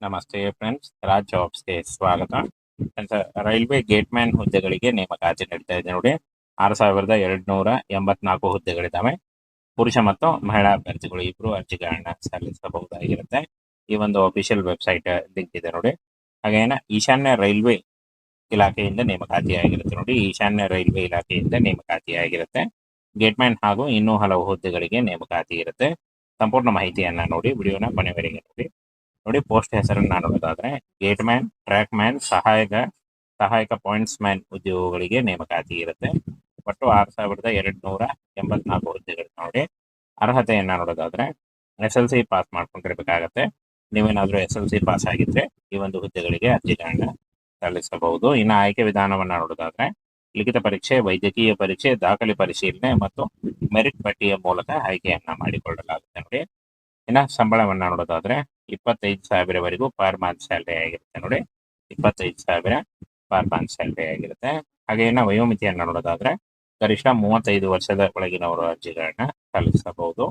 ನಮಸ್ತೆ ಫ್ರೆಂಡ್ಸ್, ರಾಜ್ ಜಾಬ್ಸ್ಗೆ ಸ್ವಾಗತ. Friends, railway ಗೇಟ್ಮ್ಯಾನ್ ಹುದ್ದೆಗಳಿಗೆ ನೇಮಕಾತಿ ನಡೀತಾ ಇದೆ ನೋಡಿ. 6284 ಹುದ್ದೆಗಳಿದ್ದಾವೆ. ಪುರುಷ ಮತ್ತು ಮಹಿಳಾ ಅಭ್ಯರ್ಥಿಗಳು ಇಬ್ಬರು ಅರ್ಜಿಗಳನ್ನ ಸಲ್ಲಿಸಬಹುದಾಗಿರುತ್ತೆ. ಈ ಒಂದು ಅಫಿಷಿಯಲ್ ವೆಬ್ಸೈಟ್ ಲಿಂಕ್ ಇದೆ ನೋಡಿ. ಹಾಗೇನ ಈಶಾನ್ಯ ರೈಲ್ವೆ ಇಲಾಖೆಯಿಂದ ನೇಮಕಾತಿ ಆಗಿರುತ್ತೆ ನೋಡಿ. ಈಶಾನ್ಯ ರೈಲ್ವೆ ಇಲಾಖೆಯಿಂದ ನೇಮಕಾತಿ ಆಗಿರುತ್ತೆ. ಗೇಟ್ಮ್ಯಾನ್ ಹಾಗೂ ಇನ್ನೂ ಹಲವು ಹುದ್ದೆಗಳಿಗೆ ನೇಮಕಾತಿ ಇರುತ್ತೆ. ಸಂಪೂರ್ಣ ಮಾಹಿತಿಯನ್ನ ನೋಡಿ, ವಿಡಿಯೋನ ಕೊನೆವರೆಗೆ ನೋಡಿ. ಪೋಸ್ಟ್ ಹೆಸರನ್ನು ನೋಡೋದಾದ್ರೆ ಗೇಟ್ಮ್ಯಾನ್, ಟ್ರ್ಯಾಕ್ ಮ್ಯಾನ್, ಸಹಾಯಕ ಪಾಯಿಂಟ್ಸ್ ಮ್ಯಾನ್ ಉದ್ಯೋಗಗಳಿಗೆ ನೇಮಕಾತಿ ಇರುತ್ತೆ. ಒಟ್ಟು 6284 ಹುದ್ದೆಗಳು ನೋಡಿ. ಅರ್ಹತೆಯನ್ನ ನೋಡೋದಾದ್ರೆ SLC ಪಾಸ್ ಮಾಡ್ಕೊಂಡಿರ್ಬೇಕಾಗತ್ತೆ. ನೀವೇನಾದ್ರೂ SLC ಪಾಸ್ ಆಗಿದ್ರೆ ಈ ಒಂದು ಹುದ್ದೆಗಳಿಗೆ ಅರ್ಜಿಗಳನ್ನ ಸಲ್ಲಿಸಬಹುದು. ಇನ್ನು ಆಯ್ಕೆ ವಿಧಾನವನ್ನ ನೋಡೋದಾದ್ರೆ ಲಿಖಿತ ಪರೀಕ್ಷೆ, ವೈದ್ಯಕೀಯ ಪರೀಕ್ಷೆ, ದಾಖಲೆ ಪರಿಶೀಲನೆ ಮತ್ತು ಮೆರಿಟ್ ಪಟ್ಟಿಯ ಮೂಲಕ ಆಯ್ಕೆಯನ್ನ ಮಾಡಿಕೊಳ್ಳಲಾಗುತ್ತೆ ನೋಡಿ. ಇನ್ನು ಸಂಬಳವನ್ನ ನೋಡೋದಾದ್ರೆ 25,000ವರೆಗೂ ಪರ್ ಮಂತ್ ಸ್ಯಾಲರಿ ಆಗಿರುತ್ತೆ ನೋಡಿ. 25,000 ಪರ್ ಮಂತ್ ಸ್ಯಾಲರಿ ಆಗಿರುತ್ತೆ. ಹಾಗೆ ಇನ್ನು ವಯೋಮಿತಿಯನ್ನ ನೋಡೋದಾದ್ರೆ ಗರಿಷ್ಠ 35 ವರ್ಷದ ಒಳಗಿನವರು ಅರ್ಜಿಗಳನ್ನ ಸಲ್ಲಿಸಬಹುದು.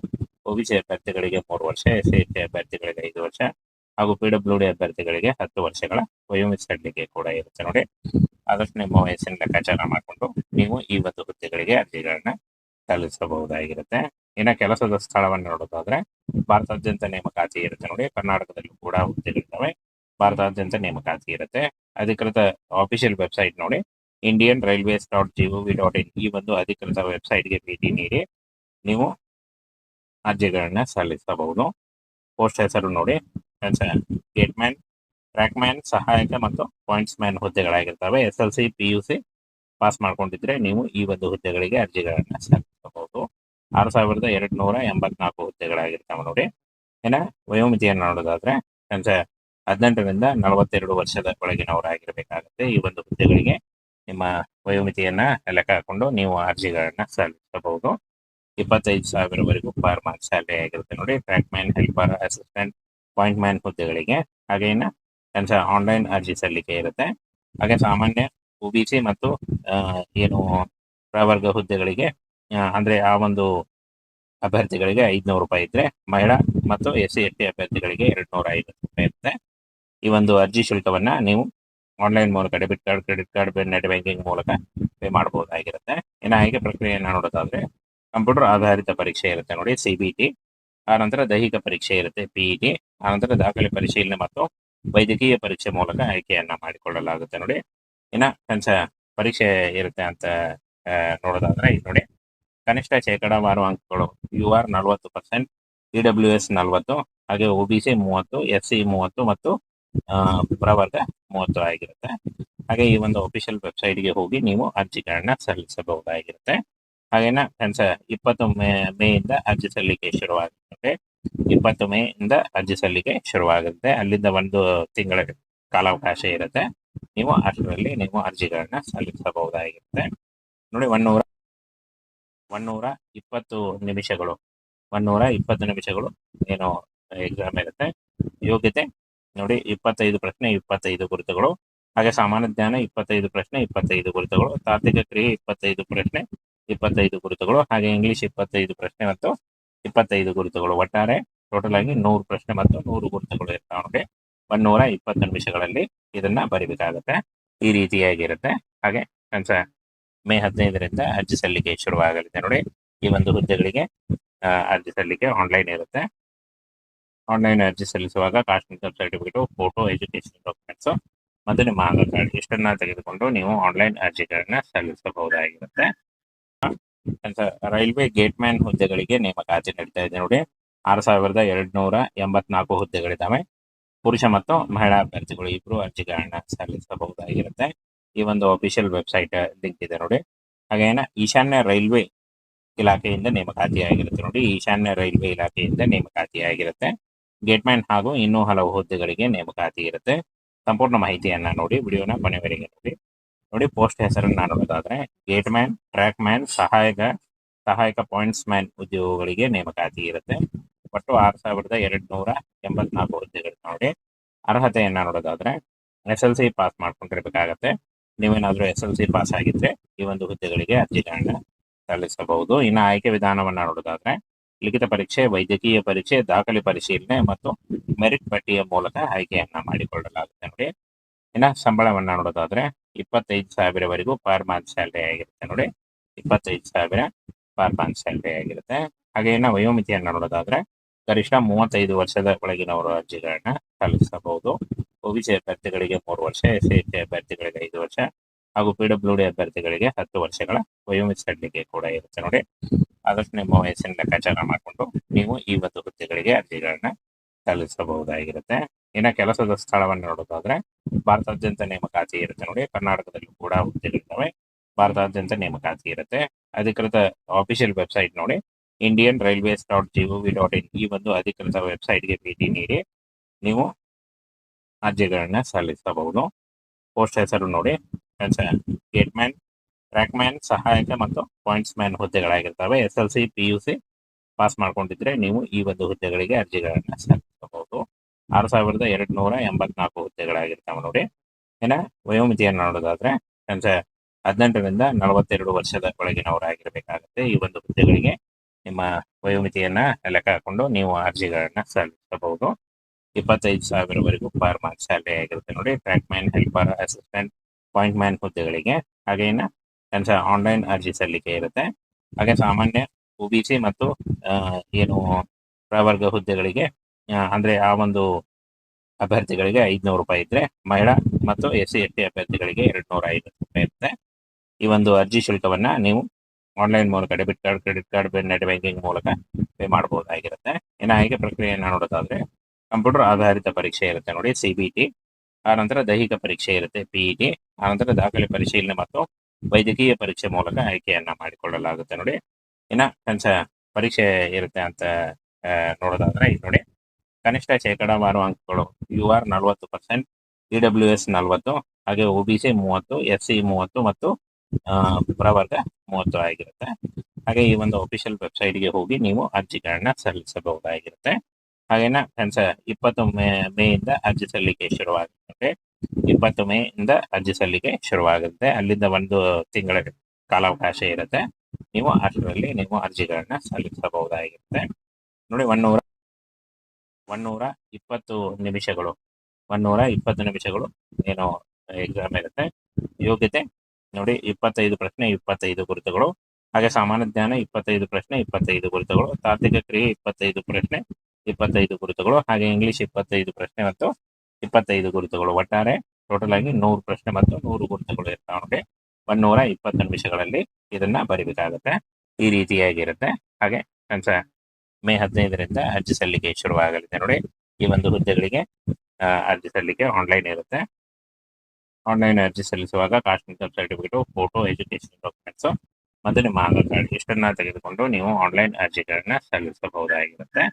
OBC ಅಭ್ಯರ್ಥಿಗಳಿಗೆ 3 ವರ್ಷ, SC ಅಭ್ಯರ್ಥಿಗಳಿಗೆ 5 ವರ್ಷ ಹಾಗೂ PWD ಅಭ್ಯರ್ಥಿಗಳಿಗೆ 10 ವರ್ಷಗಳ ವಯೋಮಿತಿ ಸಡಿಲಿಕೆ ಕೂಡ ಇರುತ್ತೆ ನೋಡಿ. ಆದಷ್ಟು ನಿಮ್ಮ ವಯಸ್ಸಿನ ಲೆಕ್ಕಾಚಾರ ಮಾಡಿಕೊಂಡು ನೀವು ಈ ಒಂದು ಹುದ್ದೆಗಳಿಗೆ ಅರ್ಜಿಗಳನ್ನ ಸಲ್ಲಿಸಬಹುದಾಗಿರುತ್ತೆ. ಇನ್ನು ಕೆಲಸದ ಸ್ಥಳವನ್ನು ನೋಡೋದಾದ್ರೆ ಭಾರತಾದ್ಯಂತ ನೇಮಕಾತಿ ಇರುತ್ತೆ ನೋಡಿ. ಕರ್ನಾಟಕದಲ್ಲೂ ಕೂಡ ಹುದ್ದೆಗಳಿದ್ದಾವೆ. ಭಾರತಾದ್ಯಂತ ನೇಮಕಾತಿ ಇರುತ್ತೆ. ಅಧಿಕೃತ ಆಫಿಷಿಯಲ್ ವೆಬ್ಸೈಟ್ ನೋಡಿ, indianrailways.gov.in. ಈ ಒಂದು ಅಧಿಕೃತ ವೆಬ್ಸೈಟ್ಗೆ ಭೇಟಿ ನೀಡಿ ನೀವು ಅರ್ಜಿಗಳನ್ನ ಸಲ್ಲಿಸಬಹುದು. ಪೋಸ್ಟ್ ಹೆಸರು ನೋಡಿ, ಗೇಟ್ಮ್ಯಾನ್, ಟ್ರ್ಯಾಕ್ ಮ್ಯಾನ್, ಸಹಾಯಕ ಮತ್ತು ಪಾಯಿಂಟ್ಸ್ ಮ್ಯಾನ್ ಹುದ್ದೆಗಳಾಗಿರ್ತವೆ. SLC PUC ಪಾಸ್ ಮಾಡ್ಕೊಂಡಿದ್ರೆ ನೀವು ಈ ಒಂದು ಹುದ್ದೆಗಳಿಗೆ ಅರ್ಜಿಗಳನ್ನ ಸಲ್ಲಿಸಬಹುದು. 6284 ಹುದ್ದೆಗಳಾಗಿರ್ತಾವೆ ನೋಡಿ. ಇನ್ನು ವಯೋಮಿತಿಯನ್ನು ನೋಡೋದಾದ್ರೆ 18ರಿಂದ 42 ವರ್ಷದ ಒಳಗಿನವರಾಗಿರ್ಬೇಕಾಗುತ್ತೆ. ಈ ಒಂದು ಹುದ್ದೆಗಳಿಗೆ ನಿಮ್ಮ ವಯೋಮಿತಿಯನ್ನ ಲೆಕ್ಕ ಹಾಕೊಂಡು ನೀವು ಅರ್ಜಿಗಳನ್ನ ಸಲ್ಲಿಸಬಹುದು. 25,000ವರೆಗೂ ಪರ್ ಮಂತ್ ಸ್ಯಾಲರಿ ಆಗಿರುತ್ತೆ ನೋಡಿ. Track man, helper, assistant, point man ಹುದ್ದೆಗಳಿಗೆ. ಹಾಗೆ ಇನ್ನು ಆನ್ಲೈನ್ ಅರ್ಜಿ ಸಲ್ಲಿಕೆ ಇರುತ್ತೆ. ಹಾಗೆ ಸಾಮಾನ್ಯ OBC ಮತ್ತು ಏನು ಪ್ರವರ್ಗ ಹುದ್ದೆಗಳಿಗೆ ಅಂದ್ರೆ ಆ ಒಂದು ಅಭ್ಯರ್ಥಿಗಳಿಗೆ 500 ರೂಪಾಯಿ ಇದ್ರೆ, ಮಹಿಳಾ ಮತ್ತು SC ST ಅಭ್ಯರ್ಥಿಗಳಿಗೆ 250 ರೂಪಾಯಿ ಇರುತ್ತೆ. ಈ ಒಂದು ಅರ್ಜಿ ಶುಲ್ಕವನ್ನ ನೀವು ಆನ್ಲೈನ್ ಮೂಲಕ debit card, credit card, net banking ಮೂಲಕ ಪೇ ಮಾಡಬಹುದಾಗಿರುತ್ತೆ. ಇನ್ನು ಆಯ್ಕೆ ಪ್ರಕ್ರಿಯೆಯನ್ನು ನೋಡೋದಾದ್ರೆ ಕಂಪ್ಯೂಟರ್ ಆಧಾರಿತ ಪರೀಕ್ಷೆ ಇರುತ್ತೆ ನೋಡಿ, CBT. ಆನಂತರ ದೈಹಿಕ ಪರೀಕ್ಷೆ ಇರುತ್ತೆ, PET. ಆನಂತರ ದಾಖಲೆ ಪರಿಶೀಲನೆ ಮತ್ತು ವೈದ್ಯಕೀಯ ಪರೀಕ್ಷೆ ಮೂಲಕ ಆಯ್ಕೆಯನ್ನ ಮಾಡಿಕೊಳ್ಳಲಾಗುತ್ತೆ ನೋಡಿ. ಇನ್ನು ಪರೀಕ್ಷೆ ಇರುತ್ತೆ ಅಂತ ನೋಡೋದಾದ್ರೆ ಇಲ್ಲಿ ನೋಡಿ, ಕನಿಷ್ಠ ಶೇಕಡಾವಾರು ಅಂಕಗಳು UR 40%, EWS 40, ಹಾಗೆ OBC 30, SC 30 ಮತ್ತು ಪ್ರವರ್ಗ 30 ಆಗಿರುತ್ತೆ. ಹಾಗೆ ಈ ಒಂದು ಅಫಿಷಿಯಲ್ ವೆಬ್ಸೈಟ್ಗೆ ಹೋಗಿ ನೀವು ಅರ್ಜಿಗಳನ್ನ ಸಲ್ಲಿಸಬಹುದಾಗಿರುತ್ತೆ. ಹಾಗೇನ 20 ಮೇಯಿಂದ ಅರ್ಜಿ ಸಲ್ಲಿಕೆ ಶುರುವಾಗುತ್ತೆ. 20 ಮೇಯಿಂದ ಅರ್ಜಿ ಸಲ್ಲಿಕೆ ಶುರುವಾಗುತ್ತೆ. ಅಲ್ಲಿಂದ 1 ತಿಂಗಳ ಕಾಲಾವಕಾಶ ಇರುತ್ತೆ. ನೀವು ಅಷ್ಟರಲ್ಲಿ ನೀವು ಅರ್ಜಿಗಳನ್ನ ಸಲ್ಲಿಸಬಹುದಾಗಿರುತ್ತೆ ನೋಡಿ. 120 ನಿಮಿಷಗಳು 120 ನಿಮಿಷಗಳು ಏನು ಎಕ್ಸಾಮ್ ಇರುತ್ತೆ. ಯೋಗ್ಯತೆ ನೋಡಿ, 25 ಪ್ರಶ್ನೆ 25 ಗುರುತುಗಳು. ಹಾಗೆ ಸಾಮಾನ್ಯ ಜ್ಞಾನ 25 ಪ್ರಶ್ನೆ 25 ಗುರುತುಗಳು. ತಾರ್ಕಿಕ ಕ್ರಿಯೆ 25 ಪ್ರಶ್ನೆ 25 ಗುರುತುಗಳು. ಹಾಗೆ ಇಂಗ್ಲಿಷ್ 25 ಪ್ರಶ್ನೆ ಮತ್ತು 25 ಗುರುತುಗಳು. ಒಟ್ಟಾರೆ ಟೋಟಲ್ ಆಗಿ 100 ಪ್ರಶ್ನೆ ಮತ್ತು 100 ಗುರುತುಗಳು ಇರ್ತಾವೆ. 120 ನಿಮಿಷಗಳಲ್ಲಿ ಇದನ್ನ ಬರಿಬೇಕಾಗುತ್ತೆ. ಈ ರೀತಿಯಾಗಿರುತ್ತೆ. ಹಾಗೆ ಮೇ 15ರಿಂದ ಅರ್ಜಿ ಸಲ್ಲಿಕೆ ಶುರುವಾಗಲಿದೆ ನೋಡಿ. ಈ ಒಂದು ಹುದ್ದೆಗಳಿಗೆ ಅರ್ಜಿ ಸಲ್ಲಿಕೆ ಆನ್ಲೈನ್ ಇರುತ್ತೆ. ಆನ್ಲೈನ್ ಅರ್ಜಿ ಸಲ್ಲಿಸುವಾಗ caste income certificate, photo, education documents ಮತ್ತು ನಿಮ್ಮ ಆಧಾರ್ ಕಾರ್ಡ್ ಇಷ್ಟನ್ನ ತೆಗೆದುಕೊಂಡು ನೀವು ಆನ್ಲೈನ್ ಅರ್ಜಿಗಳನ್ನ ಸಲ್ಲಿಸಬಹುದಾಗಿರುತ್ತೆ. ರೈಲ್ವೆ ಗೇಟ್ಮ್ಯಾನ್ ಹುದ್ದೆಗಳಿಗೆ ನೇಮಕಾತಿ ನಡೀತಾ ಇದೆ ನೋಡಿ. 6284 ಹುದ್ದೆಗಳಿದ್ದಾವೆ. ಪುರುಷ ಮತ್ತು ಮಹಿಳಾ ಅಭ್ಯರ್ಥಿಗಳು ಇಬ್ಬರು ಅರ್ಜಿಗಳನ್ನ ಸಲ್ಲಿಸಬಹುದಾಗಿರುತ್ತೆ. ಈ ಒಂದು ಅಫಿಷಿಯಲ್ ವೆಬ್ಸೈಟ್ ಲಿಂಕ್ ಇದೆ ನೋಡಿ. ಹಾಗೇನ ಈಶಾನ್ಯ ರೈಲ್ವೆ ಇಲಾಖೆಯಿಂದ ನೇಮಕಾತಿ ಆಗಿರುತ್ತೆ ನೋಡಿ. ಈಶಾನ್ಯ ರೈಲ್ವೆ ಇಲಾಖೆಯಿಂದ ನೇಮಕಾತಿ ಆಗಿರುತ್ತೆ. ಗೇಟ್ಮ್ಯಾನ್ ಹಾಗೂ ಇನ್ನೂ ಹಲವು ಹುದ್ದೆಗಳಿಗೆ ನೇಮಕಾತಿ ಇರುತ್ತೆ. ಸಂಪೂರ್ಣ ಮಾಹಿತಿಯನ್ನ ನೋಡಿ, ವಿಡಿಯೋನ ಕೊನೆವರೆಗೆ ನೋಡಿ. ಪೋಸ್ಟ್ ಹೆಸರನ್ನ ನೋಡೋದಾದ್ರೆ ಗೇಟ್ಮ್ಯಾನ್, ಟ್ರ್ಯಾಕ್ ಮ್ಯಾನ್, ಸಹಾಯಕ ಪಾಯಿಂಟ್ಸ್ ಮ್ಯಾನ್ ಉದ್ಯೋಗಗಳಿಗೆ ನೇಮಕಾತಿ ಇರುತ್ತೆ. ಒಟ್ಟು 6284 ಹುದ್ದೆಗಳು ನೋಡಿ. ಅರ್ಹತೆಯನ್ನ ನೋಡೋದಾದ್ರೆ SLC ಪಾಸ್ ಮಾಡ್ಕೊಂಡಿರ್ಬೇಕಾಗತ್ತೆ. ನೀವೇನಾದ್ರೂ SLC ಪಾಸ್ ಆಗಿದ್ರೆ ಈ ಒಂದು ಹುದ್ದೆಗಳಿಗೆ ಅರ್ಜಿಗಳನ್ನ ಸಲ್ಲಿಸಬಹುದು. ಇನ್ನು ಆಯ್ಕೆ ವಿಧಾನವನ್ನ ನೋಡೋದಾದ್ರೆ ಲಿಖಿತ ಪರೀಕ್ಷೆ, ವೈದ್ಯಕೀಯ ಪರೀಕ್ಷೆ, ದಾಖಲೆ ಪರಿಶೀಲನೆ ಮತ್ತು ಮೆರಿಟ್ ಪಟ್ಟಿಯ ಮೂಲಕ ಆಯ್ಕೆಯನ್ನ ಮಾಡಿಕೊಳ್ಳಲಾಗುತ್ತೆ ನೋಡಿ. ಇನ್ನು ಸಂಬಳವನ್ನ ನೋಡೋದಾದ್ರೆ 25,000ವರೆಗೂ ಪರ್ ಮಂತ್ ಸ್ಯಾಲರಿ ಆಗಿರುತ್ತೆ ನೋಡಿ. 25,000 ಪರ್ ಮಂತ್ ಸ್ಯಾಲರಿ ಆಗಿರುತ್ತೆ. ಹಾಗೆ ಇನ್ನು ವಯೋಮಿತಿಯನ್ನು ನೋಡೋದಾದ್ರೆ ಗರಿಷ್ಠ 35 ವರ್ಷದ ಒಳಗಿನವರು ಅರ್ಜಿಗಳನ್ನ ಸಲ್ಲಿಸಬಹುದು. ಒಬಿಸಿ ಅಭ್ಯರ್ಥಿಗಳಿಗೆ 3 ವರ್ಷ, ಎಸ್ಸಿ ಅಭ್ಯರ್ಥಿಗಳಿಗೆ 5 ವರ್ಷ ಹಾಗೂ ಪಿಡಬ್ಲ್ಯೂಡಿ ಅಭ್ಯರ್ಥಿಗಳಿಗೆ 10 ವರ್ಷಗಳ ವಯೋಮಿತಿ ಸಡಿಲಿಕೆ ಕೂಡ ಇರುತ್ತೆ ನೋಡಿ. ಆದಷ್ಟು ನಿಮ್ಮ ವಯಸ್ಸಿನ ಲೆಕ್ಕಾಚಾರ ಮಾಡಿಕೊಂಡು ನೀವು ಈ ಒಂದು ಹುದ್ದೆಗಳಿಗೆ ಅರ್ಜಿಗಳನ್ನ ಸಲ್ಲಿಸಬಹುದಾಗಿರುತ್ತೆ. ಇನ್ನು ಕೆಲಸದ ಸ್ಥಳವನ್ನು ನೋಡೋದಾದ್ರೆ ಭಾರತಾದ್ಯಂತ ನೇಮಕಾತಿ ಇರುತ್ತೆ ನೋಡಿ. ಕರ್ನಾಟಕದಲ್ಲೂ ಕೂಡ ಹುದ್ದೆಗಳಿದ್ದಾವೆ, ಭಾರತಾದ್ಯಂತ ನೇಮಕಾತಿ ಇರುತ್ತೆ. ಅಧಿಕೃತ ಆಫಿಷಿಯಲ್ ವೆಬ್ಸೈಟ್ ನೋಡಿ indianrailways.gov.in ಈ ಒಂದು ಅಧಿಕೃತ ವೆಬ್ಸೈಟ್ಗೆ ಭೇಟಿ ನೀಡಿ ನೀವು ಅರ್ಜಿಗಳನ್ನ ಸಲ್ಲಿಸಬಹುದು. ಪೋಸ್ಟ್ ಹೆಸರು ನೋಡಿ ಗೇಟ್ಮ್ಯಾನ್, ಟ್ರ್ಯಾಕ್ಮ್ಯಾನ್, ಸಹಾಯಕ ಮತ್ತು ಪಾಯಿಂಟ್ಸ್ ಮ್ಯಾನ್ ಹುದ್ದೆಗಳಾಗಿರ್ತವೆ. SLC PUC ಪಾಸ್ ಮಾಡ್ಕೊಂಡಿದ್ರೆ ನೀವು ಈ ಒಂದು ಹುದ್ದೆಗಳಿಗೆ ಅರ್ಜಿಗಳನ್ನ ಸಲ್ಲಿಸಬಹುದು. 6,284 ಹುದ್ದೆಗಳಾಗಿರ್ತಾವೆ ನೋಡಿ. ಇನ್ನು ವಯೋಮಿತಿಯನ್ನು ನೋಡೋದಾದ್ರೆ 18ರಿಂದ 42 ವರ್ಷದ ಒಳಗಿನವರಾಗಿರ್ಬೇಕಾಗುತ್ತೆ. ಈ ಒಂದು ಹುದ್ದೆಗಳಿಗೆ ನಿಮ್ಮ ವಯೋಮಿತಿಯನ್ನ ಲೆಕ್ಕ ಹಾಕೊಂಡು ನೀವು ಅರ್ಜಿಗಳನ್ನ ಸಲ್ಲಿಸಬಹುದು. 25,000ವರೆಗೂ ಪರ್ ಮಂತ್ ಸ್ಯಾಲರಿ ಆಗಿರುತ್ತೆ ನೋಡಿ. Track man, helper, assistant, point man ಹುದ್ದೆಗಳಿಗೆ. ಹಾಗೆ ಇನ್ನು ಆನ್ಲೈನ್ ಅರ್ಜಿ ಸಲ್ಲಿಕೆ ಇರುತ್ತೆ. ಹಾಗೆ ಸಾಮಾನ್ಯ OBC ಮತ್ತು ಏನು ಪ್ರವರ್ಗ ಹುದ್ದೆಗಳಿಗೆ ಅಂದ್ರೆ ಆ ಒಂದು ಅಭ್ಯರ್ಥಿಗಳಿಗೆ 500 ರೂಪಾಯಿ ಇದ್ರೆ, ಮಹಿಳಾ ಮತ್ತು SC ST ಅಭ್ಯರ್ಥಿಗಳಿಗೆ 250 ರೂಪಾಯಿ ಇರುತ್ತೆ. ಈ ಒಂದು ಅರ್ಜಿ ಶುಲ್ಕವನ್ನ ನೀವು ಆನ್ಲೈನ್ ಮೂಲಕ debit card, credit card, net banking ಮೂಲಕ ಪೇ ಮಾಡಬಹುದಾಗಿರುತ್ತೆ. ಇನ್ನು ಆಯ್ಕೆ ಪ್ರಕ್ರಿಯೆಯನ್ನು ನೋಡೋದಾದ್ರೆ ಕಂಪ್ಯೂಟರ್ ಆಧಾರಿತ ಪರೀಕ್ಷೆ ಇರುತ್ತೆ ನೋಡಿ, CBT. ಆನಂತರ ದೈಹಿಕ ಪರೀಕ್ಷೆ ಇರುತ್ತೆ, PET. ಆನಂತರ ದಾಖಲೆ ಪರಿಶೀಲನೆ ಮತ್ತು ವೈದ್ಯಕೀಯ ಪರೀಕ್ಷೆ ಮೂಲಕ ಆಯ್ಕೆಯನ್ನ ಮಾಡಿಕೊಳ್ಳಲಾಗುತ್ತೆ ನೋಡಿ. ಇನ್ನು ಪರೀಕ್ಷೆ ಇರುತ್ತೆ ಅಂತ ನೋಡೋದಾದ್ರೆ ಇದು ನೋಡಿ, ಕನಿಷ್ಠ ಶೇಕಡಾವಾರು ಅಂಕಗಳು UR 40%, EWS 40, ಹಾಗೆ OBC 30, SC 30 ಮತ್ತು ಪ್ರವರ್ಗ 30 ಆಗಿರುತ್ತೆ. ಹಾಗೆ ಈ ಒಂದು ಅಫಿಷಿಯಲ್ ವೆಬ್ಸೈಟ್ಗೆ ಹೋಗಿ ನೀವು ಅರ್ಜಿಗಳನ್ನ ಸಲ್ಲಿಸಬಹುದಾಗಿರುತ್ತೆ. ಹಾಗೇನ 20 ಮೇಯಿಂದ ಅರ್ಜಿ ಸಲ್ಲಿಕೆ ಶುರುವಾಗುತ್ತೆ. 20 ಮೇಯಿಂದ ಅರ್ಜಿ ಸಲ್ಲಿಕೆ ಶುರುವಾಗುತ್ತೆ. ಅಲ್ಲಿಂದ 1 ತಿಂಗಳ ಕಾಲಾವಕಾಶ ಇರುತ್ತೆ. ನೀವು ಅಷ್ಟರಲ್ಲಿ ನೀವು ಅರ್ಜಿಗಳನ್ನ ಸಲ್ಲಿಸಬಹುದಾಗಿರುತ್ತೆ ನೋಡಿ. 120 ನಿಮಿಷಗಳು 120 ನಿಮಿಷಗಳು ಏನು ಎಕ್ಸಾಮ್ ಇರುತ್ತೆ. ಯೋಗ್ಯತೆ ನೋಡಿ 25 ಪ್ರಶ್ನೆ 25 ಗುರುತುಗಳು. ಹಾಗೆ ಸಾಮಾನ್ಯ ಜ್ಞಾನ 25 ಪ್ರಶ್ನೆ 25 ಗುರುತುಗಳು. ತಾರ್ಕಿಕ ಕ್ರಿಯೆ 25 ಪ್ರಶ್ನೆ 25 ಗುರುತುಗಳು. ಹಾಗೆ ಇಂಗ್ಲಿಷ್ 25 ಪ್ರಶ್ನೆ ಮತ್ತು 25 ಗುರುತುಗಳು. ಒಟ್ಟಾರೆ ಟೋಟಲ್ ಆಗಿ 100 ಪ್ರಶ್ನೆ ಮತ್ತು 100 ಗುರುತುಗಳು ಇರ್ತಾವೆ ನೋಡಿ. 120 ನಿಮಿಷಗಳಲ್ಲಿ ಇದನ್ನ ಬರಿಬೇಕಾಗುತ್ತೆ. ಈ ರೀತಿಯಾಗಿರುತ್ತೆ. ಹಾಗೆ ಮೇ 15ರಿಂದ ಅರ್ಜಿ ಸಲ್ಲಿಕೆ ಶುರುವಾಗಲಿದೆ ನೋಡಿ. ಈ ಒಂದು ಹುದ್ದೆಗಳಿಗೆ ಅರ್ಜಿ ಸಲ್ಲಿಕೆ ಆನ್ಲೈನ್ ಇರುತ್ತೆ. ಆನ್ಲೈನ್ ಅರ್ಜಿ ಸಲ್ಲಿಸುವಾಗ caste income certificate, photo, education documents ಮತ್ತು ನಿಮ್ಮ ಆಧಾರ್ ಕಾರ್ಡ್ ಇಷ್ಟನ್ನ ತೆಗೆದುಕೊಂಡು ನೀವು ಆನ್ಲೈನ್ ಅರ್ಜಿಗಳನ್ನ ಸಲ್ಲಿಸಬಹುದಾಗಿರುತ್ತೆ.